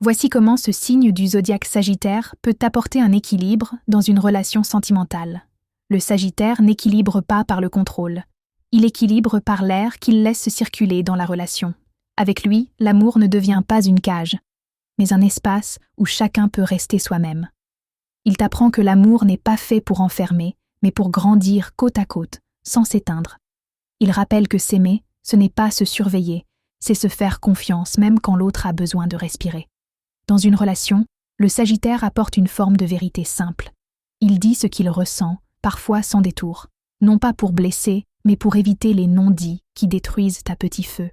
Voici comment ce signe du zodiaque Sagittaire peut apporter un équilibre dans une relation sentimentale. Le Sagittaire n'équilibre pas par le contrôle. Il équilibre par l'air qu'il laisse circuler dans la relation. Avec lui, l'amour ne devient pas une cage, mais un espace où chacun peut rester soi-même. Il t'apprend que l'amour n'est pas fait pour enfermer, mais pour grandir côte à côte, sans s'éteindre. Il rappelle que s'aimer, ce n'est pas se surveiller, c'est se faire confiance même quand l'autre a besoin de respirer. Dans une relation, le Sagittaire apporte une forme de vérité simple. Il dit ce qu'il ressent, parfois sans détour, non pas pour blesser, mais pour éviter les non-dits qui détruisent à petit feu.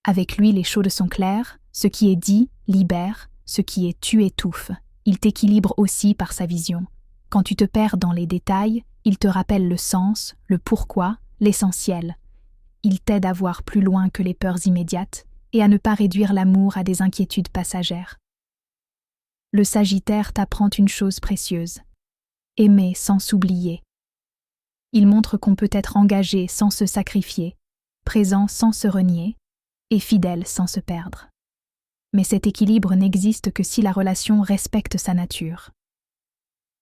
Avec lui, les choses sont claires, ce qui est dit libère, ce qui est tu étouffe. Il t'équilibre aussi par sa vision. Quand tu te perds dans les détails, il te rappelle le sens, le pourquoi, l'essentiel. Il t'aide à voir plus loin que les peurs immédiates et à ne pas réduire l'amour à des inquiétudes passagères. Le Sagittaire t'apprend une chose précieuse. Aimer sans s'oublier. Il montre qu'on peut être engagé sans se sacrifier, présent sans se renier, et fidèle sans se perdre. Mais cet équilibre n'existe que si la relation respecte sa nature.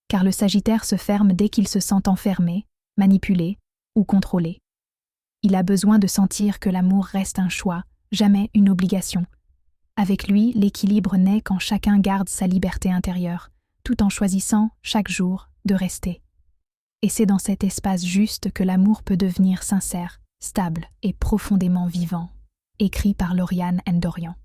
Car le Sagittaire se ferme dès qu'il se sent enfermé, manipulé ou contrôlé. Il a besoin de sentir que l'amour reste un choix, jamais une obligation. Avec lui, l'équilibre naît quand chacun garde sa liberté intérieure, tout en choisissant, chaque jour, de rester. Et c'est dans cet espace juste que l'amour peut devenir sincère, stable et profondément vivant. Écrit par Lauriane Ndorian.